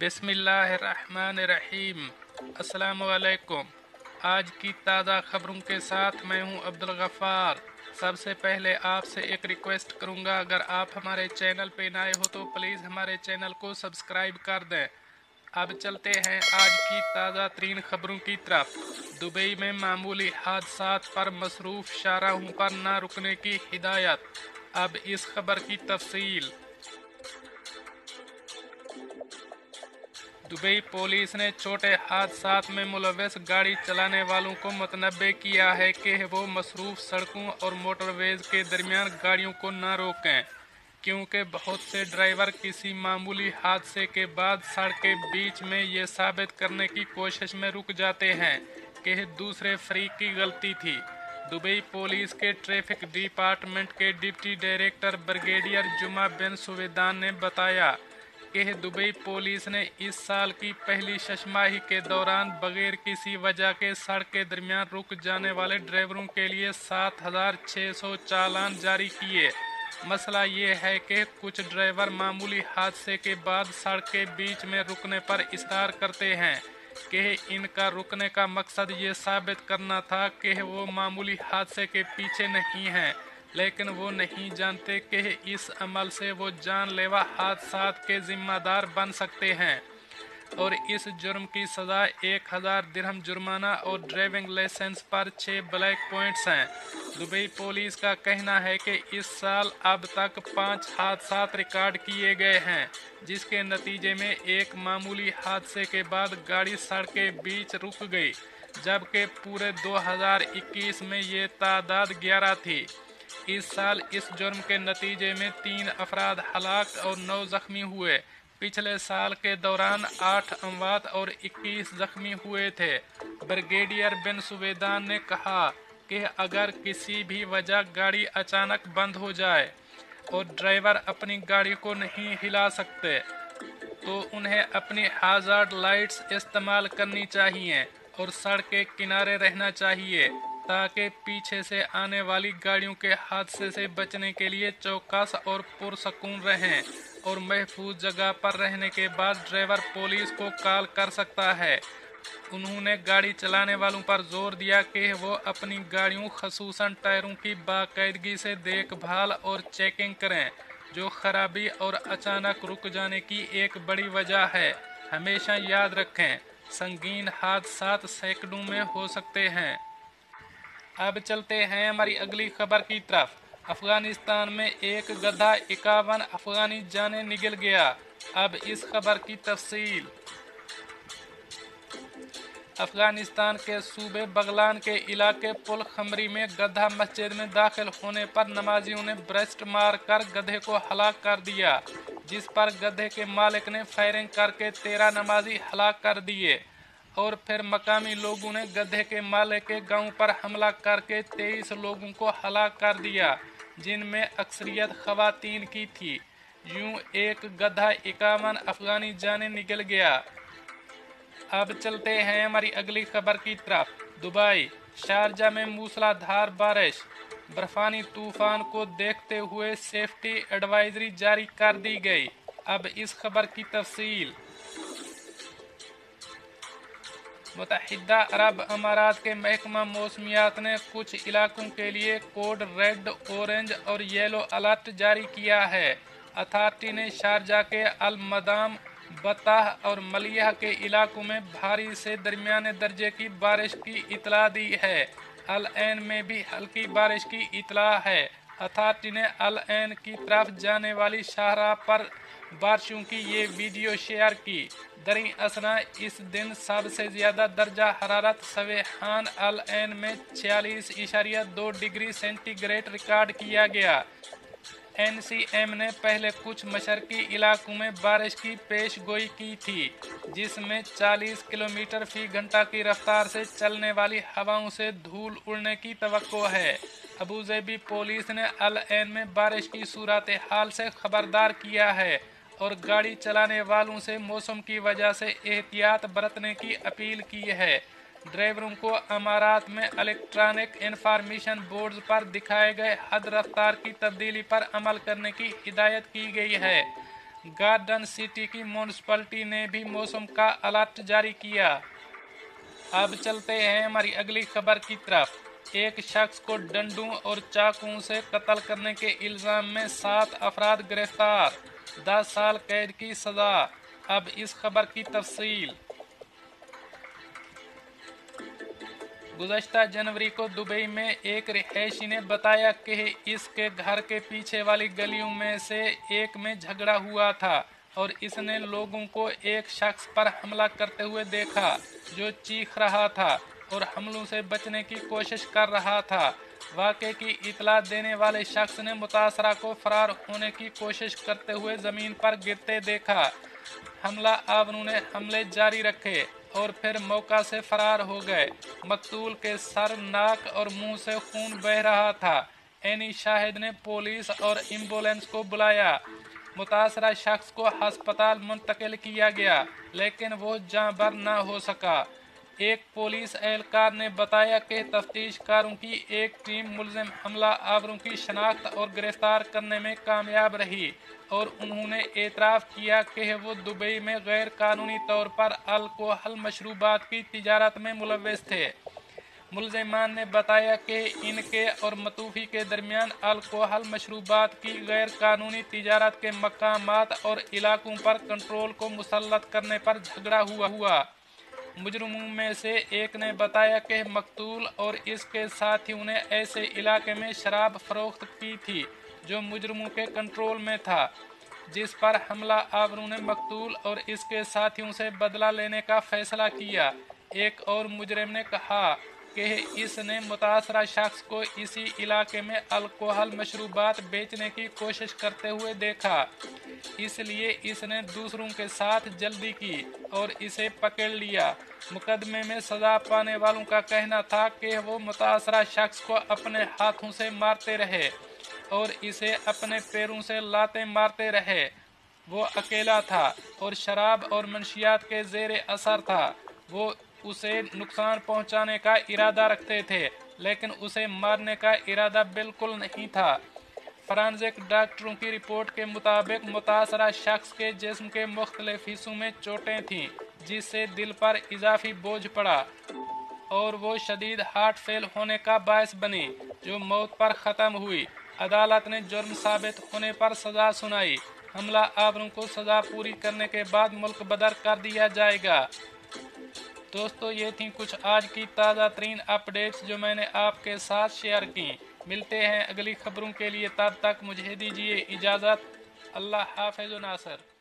बिस्मिल्लाहिर्रहमानिर्रहीम। अस्सलामुअलैकुम। आज की ताज़ा ख़बरों के साथ मैं हूं अब्दुल गफ़ार। सबसे पहले आपसे एक रिक्वेस्ट करूंगा, अगर आप हमारे चैनल पे नए हो तो प्लीज़ हमारे चैनल को सब्सक्राइब कर दें। अब चलते हैं आज की ताज़ा तरीन ख़बरों की तरफ। दुबई में मामूली हादसात पर मसरूफ़ शाहराहों पर न रुकने की हिदायत। अब इस खबर की तफसील। दुबई पुलिस ने छोटे हादसात में मुलव्वस गाड़ी चलाने वालों को मुतनब्बे किया है कि वो मसरूफ़ सड़कों और मोटरवेज़ के दरमियान गाड़ियों को न रोकें, क्योंकि बहुत से ड्राइवर किसी मामूली हादसे के बाद सड़क के बीच में ये साबित करने की कोशिश में रुक जाते हैं कि दूसरे फरीक की गलती थी। दुबई पुलिस के ट्रैफिक डिपार्टमेंट के डिप्टी डायरेक्टर ब्रिगेडियर जुमा बिन सुवेदान ने बताया कि दुबई पुलिस ने इस साल की पहली छमाही के दौरान बगैर किसी वजह के सड़क के दरमियान रुक जाने वाले ड्राइवरों के लिए 7,600 चालान जारी किए। मसला ये है कि कुछ ड्राइवर मामूली हादसे के बाद सड़क के बीच में रुकने पर इसरार करते हैं कि इनका रुकने का मकसद ये साबित करना था कि वो मामूली हादसे के पीछे नहीं हैं, लेकिन वो नहीं जानते कि इस अमल से वो जानलेवा हादसात के जिम्मेदार बन सकते हैं और इस जुर्म की सज़ा 1,000 दिरहम जुर्माना और ड्राइविंग लाइसेंस पर 6 ब्लैक पॉइंट्स हैं। दुबई पुलिस का कहना है कि इस साल अब तक 5 हादसात रिकॉर्ड किए गए हैं, जिसके नतीजे में एक मामूली हादसे के बाद गाड़ी सड़क के बीच रुक गई, जबकि पूरे 2021 में ये तादाद 11 थी। इस साल इस जुर्म के नतीजे में 3 अफराद हलाक और 9 जख्मी हुए। पिछले साल के दौरान 8 अमवात और 21 जख्मी हुए थे। ब्रिगेडियर बिन सुवेदान ने कहा कि अगर किसी भी वजह गाड़ी अचानक बंद हो जाए और ड्राइवर अपनी गाड़ी को नहीं हिला सकते तो उन्हें अपनी हाजार्ड लाइट्स इस्तेमाल करनी चाहिए और सड़क के किनारे रहना चाहिए, ताकि पीछे से आने वाली गाड़ियों के हादसे से बचने के लिए चौकस और पुरसकून रहें और महफूज जगह पर रहने के बाद ड्राइवर पुलिस को कॉल कर सकता है। उन्होंने गाड़ी चलाने वालों पर जोर दिया कि वो अपनी गाड़ियों खसूसन टायरों की बाकायदगी से देखभाल और चेकिंग करें, जो खराबी और अचानक रुक जाने की एक बड़ी वजह है। हमेशा याद रखें, संगीन हादसात सैकड़ों में हो सकते हैं। अब चलते हैं हमारी अगली खबर की तरफ। अफगानिस्तान में एक गधा 51 अफगानी जाने निगल गया। अब इस खबर की तफसील। अफगानिस्तान के सूबे बगलान के इलाके पुल खमरी में गधा मस्जिद में दाखिल होने पर नमाजियों ने ब्रेस्ट मार कर गधे को हलाक कर दिया, जिस पर गधे के मालिक ने फायरिंग करके 13 नमाजी हलाक कर दिए और फिर मकामी लोगों ने गधे के मालिक के गांव पर हमला करके 23 लोगों को हलाक कर दिया, जिनमें अक्सरियत खवातीन की थी। यूं एक गधा 51 अफगानी जाने निकल गया। अब चलते हैं हमारी अगली खबर की तरफ। दुबई शारजा में मूसलाधार बारिश, बर्फानी तूफान को देखते हुए सेफ्टी एडवाइजरी जारी कर दी गई। अब इस खबर की तफसील। मुत्तहिदा अरब अमारात के महकमा मौसमियात ने कुछ इलाकों के लिए कोड रेड, ऑरेंज और येलो अलर्ट जारी किया है। अथॉरिटी ने शारजा के अल मदाम, बताह और मलिया के इलाकों में भारी से दरमियाने दर्जे की बारिश की इतला दी है। अल ऐन में भी हल्की बारिश की इतला है। अथॉरिटी ने अल ऐन की तरफ जाने वाली शाहराह पर बारिशों की ये वीडियो शेयर की। दरी असना इस दिन सबसे ज़्यादा दर्जा हरारत सवेहान अल ऐन में 46.2 डिग्री सेंटीग्रेड रिकॉर्ड किया गया। NCM ने पहले कुछ मशरकी इलाकों में बारिश की पेशगोई की थी, जिसमें 40 किलोमीटर फी घंटा की रफ्तार से चलने वाली हवाओं से धूल उड़ने की तवक्को है। अबू ज़बी पुलिस ने अल ऐन में बारिश की सूरत हाल से खबरदार किया है और गाड़ी चलाने वालों से मौसम की वजह से एहतियात बरतने की अपील की है। ड्राइवरों को अमारात में इलेक्ट्रॉनिक इंफॉर्मेशन बोर्ड्स पर दिखाए गए हद रफ्तार की तब्दीली पर अमल करने की हिदायत की गई है। गार्डन सिटी की म्यूनिसिपैलिटी ने भी मौसम का अलर्ट जारी किया। अब चलते हैं हमारी अगली खबर की तरफ। एक शख्स को डंडों और चाकुओं से कत्ल करने के इल्जाम में 7 अफराद गिरफ्तार, 10 साल कैद की सजा। अब इस खबर की तफसील। गुज़श्ता जनवरी को दुबई में एक रिहायशी ने बताया कि इसके घर के पीछे वाली गलियों में से एक में झगड़ा हुआ था और इसने लोगों को एक शख्स पर हमला करते हुए देखा जो चीख रहा था और हमलों से बचने की कोशिश कर रहा था। वाक़े की इतला देने वाले शख्स ने मुतासरा को फरार होने की कोशिश करते हुए ज़मीन पर गिरते देखा। हमला आवरों ने हमले जारी रखे और फिर मौका से फरार हो गए। मकतूल के सर, नाक और मुंह से खून बह रहा था। एनी शाहिद ने पुलिस और एम्बुलेंस को बुलाया। मुतासरा शख्स को अस्पताल मुंतकिल किया गया लेकिन वो जाँ बर न हो सका। एक पुलिस एहलकार ने बताया कि तफ्तीशकारों की एक टीम मुलजिम हमला आवरों की शनाख्त और गिरफ्तार करने में कामयाब रही और उन्होंने एतराफ़ किया कि वो दुबई में गैर कानूनी तौर पर अल्कोहल मशरूबात की तिजारत में मुलव्वस थे। मुलज़िमान ने बताया कि इनके और मतूफ़ी के दरमियान अल्कोहल मशरूबात की गैर कानूनी तिजारत के मकामात और इलाकों पर कंट्रोल को मुसल्लत करने पर झगड़ा हुआ। मुजरिमों में से एक ने बताया कि मकतूल और इसके साथियों ने ऐसे इलाके में शराब फरोख्त की थी जो मुजरिमों के कंट्रोल में था, जिस पर हमला आवरों ने मकतूल और इसके साथियों से बदला लेने का फैसला किया। एक और मुजरिम ने कहा कि इसने मुतासरा शख्स को इसी इलाके में अल्कोहल मशरूबात बेचने की कोशिश करते हुए देखा, इसलिए इसने दूसरों के साथ जल्दी की और इसे पकड़ लिया। मुकदमे में सजा पाने वालों का कहना था कि वो मुतासरा शख्स को अपने हाथों से मारते रहे और इसे अपने पैरों से लाते मारते रहे। वो अकेला था और शराब और मंशियात के ज़ेरे असर था। वो उसे नुकसान पहुंचाने का इरादा रखते थे लेकिन उसे मारने का इरादा बिल्कुल नहीं था। फॉरेंसिक डॉक्टरों की रिपोर्ट के मुताबिक मुतासरा शख्स के जिस्म के मुख्तलिफ हिस्सों में चोटें थीं जिससे दिल पर इजाफी बोझ पड़ा और वो शदीद हार्ट फेल होने का बायस बनी जो मौत पर ख़त्म हुई। अदालत ने जुर्म साबित होने पर सज़ा सुनाई। हमला आवरों को सज़ा पूरी करने के बाद मुल्क बदर कर दिया जाएगा। दोस्तों, ये थी कुछ आज की ताज़ा तरीन अपडेट्स जो मैंने आपके साथ शेयर की। मिलते हैं अगली खबरों के लिए, तब तक मुझे दीजिए इजाज़त। अल्लाह हाफ़िज़ नासर।